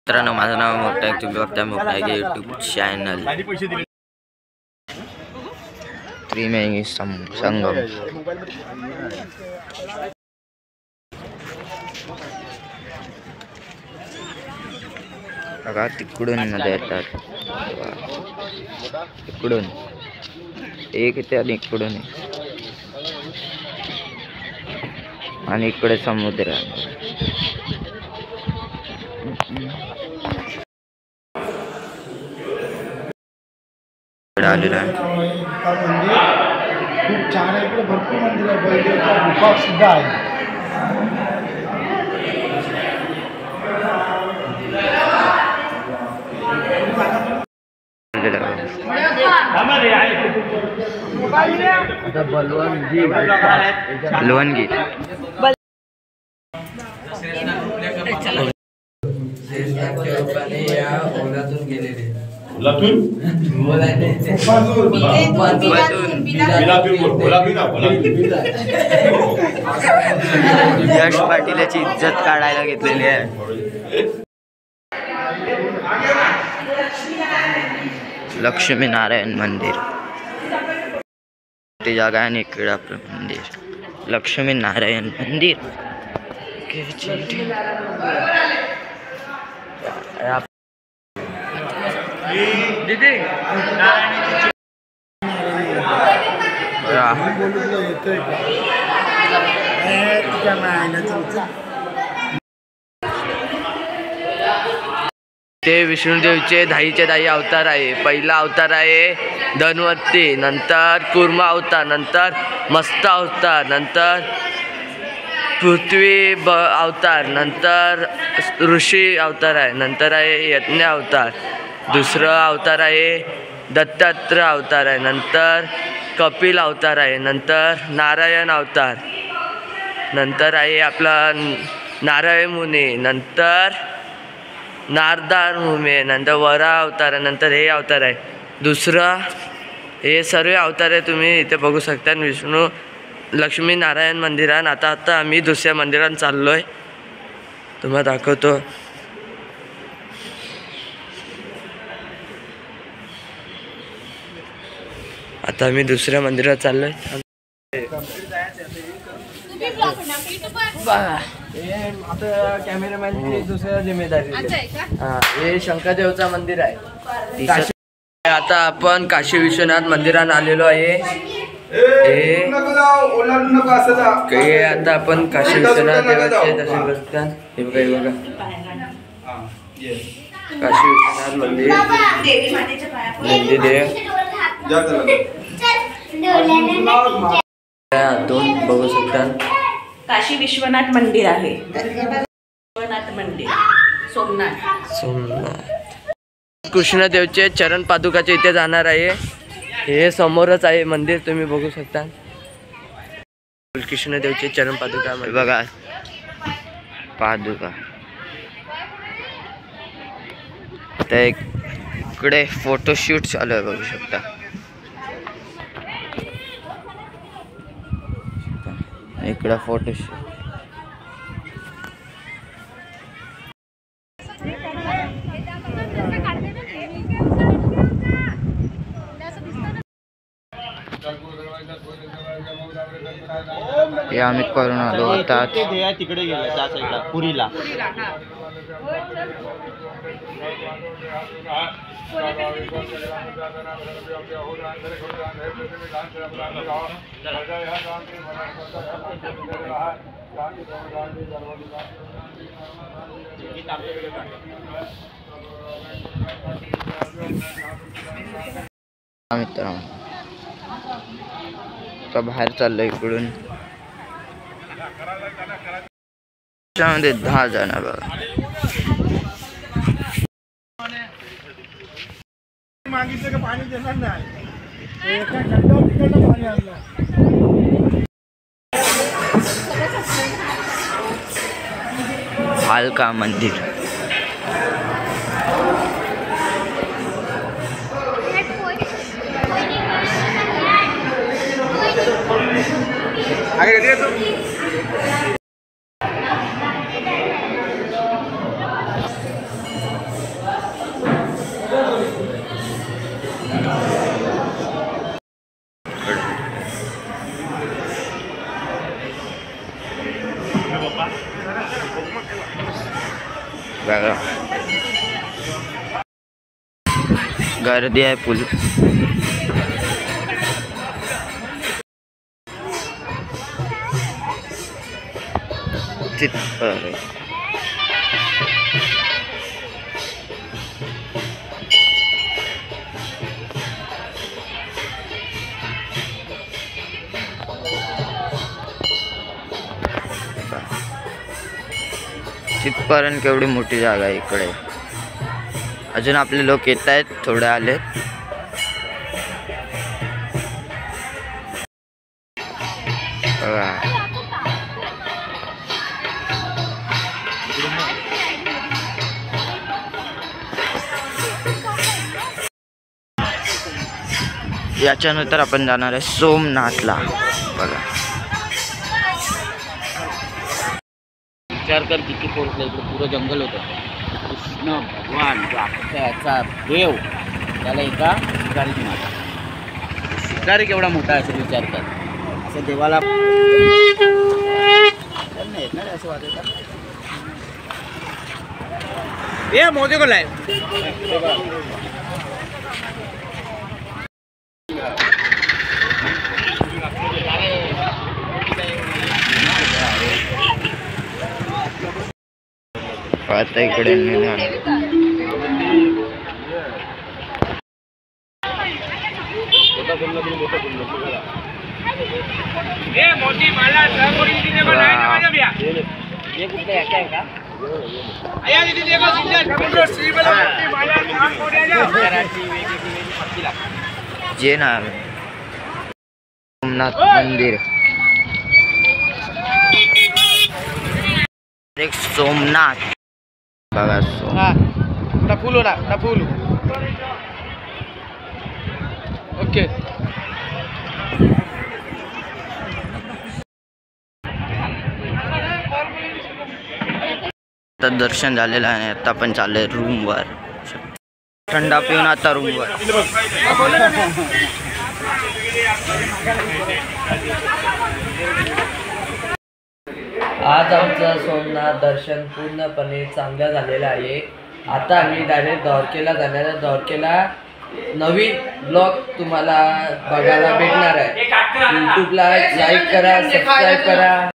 मित्रांनो, माझं नाव मोठा आहे. तुम्ही बघता मोठा आहे यूट्यूब चॅनल. त्रिवेणी संगम. बघा तिकडून नद्या येतात. इकडून एक येते आणि इकडून आणि इकडे समुद्र आहे. आलेला आहे. खूप छान आहे. इकडे भरपूर मंदिर आहे. बैलदेवता गुफा सुद्धा आहे. लोणगी गेलेले यश पाटीलची इज्जत काढायला घेतलेली आहे. लक्ष्मी नारायण मंदिर ती जागा आहे आणि इकडे आपलं मंदिर लक्ष्मी नारायण मंदिर. ते विष्णुदेवचे दाहीचे दाही अवतार आहे. पहिला अवतार आहे धन्वंतरी, नंतर कुर्मा अवतार, नंतर मस्त अवतार, नंतर पृथ्वी अवतार, नंतर ऋषी अवतार आहे, नंतर आहे यज्ञ अवतार, दुसरं अवतार आहे दत्तात्रय अवतार आहे, नंतर कपिल अवतार आहे, नंतर नारायण अवतार, नंतर आहे आपला नारायण मुनी, नंतर नारदार मुनी, नंतर वरा अवतार, नंतर हे अवतार आहे दुसरं. हे सर्व अवतार आहे तुम्ही इथे बघू शकता. विष्णू लक्ष्मी नारायण मंदिरात आता आम्ही दुसऱ्या मंदिरात चाललो आहे. तुम्हाला दाखवतो. आता आम्ही दुसऱ्या मंदिरात चाललोय. आता कॅमेरामॅनची दुसऱ्या जिम्मेदारी. हे शंकरदेवचं मंदिर आहे. आता आपण काशी विश्वनाथ मंदिरात आलेलो आहे. हे आता आपण काशी विश्वनाथ देवाचे दर्शन करतात. हे बघा, हे बघा काशी विश्वनाथ मंदिर दोन बघू शकता. काशी विश्वनाथ मंदिर आहे. विश्वनाथ मंदिर सोमनाथ. कृष्णदेवचे चरण पादुकाचे इथे जाणार आहे. हे समोरच आहे मंदिर, तुम्ही बघू शकता. कृष्णदेवचे चरण पादुका बघा, पादुका. तर इकडे फोटोशूट चालू आहे, बघू शकता. इकडे फोटोशूट. हे आम्ही करून आलो आता. तिकडे गेलो त्या साईडला पुरीला. मित्रांनो आता बाहेर चाललो इकडून. त्यामध्ये 10 जण बघा. मागितलं का पाणी देणार नाही. एका खड्ड्यावर तिकडनं पाणी आणलं. भालका मंदिर. बघा गर्दी आहे फुल. चित्पर तिथपर्यंत केवढी मोठी जागा आहे इकडे. अजून आपले लोक येत आहेत, थोडे आले. याच्यानंतर आपण जाणार आहे सोमनाथला. बघा विचार कर किती पोहोचलं. इकडे पुरं जंगल होतं. कृष्ण भगवान जो याचा देव त्याला एका शिकारीत मारला. शिकारी केवढा मोठा असेल विचार कर. असं देवाला नाही ना असं वाटतं. ये मोदी को लाए. आता इकडे मोदी मला हे कुठलं याचं आहे का? जे नाव आहे सोमनाथ मंदिर. एक सोमनाथ बघा. फूल हो रहा फूल. ओके आता दर्शन झालेलं आहे. आता आपण चाललोय रूमवर. थंडा पिऊन आता रूमवर. आज आमचं सोमनाथ दर्शन पूर्णपणे चांगलं झालेलं आहे. आता आम्ही डायरेक्ट द्वारकेला जाणार आहे. द्वारकेला नवीन ब्लॉग तुम्हाला बघायला भेटणार आहे. यूट्यूबला लाईक करा, सबस्क्राईब करा.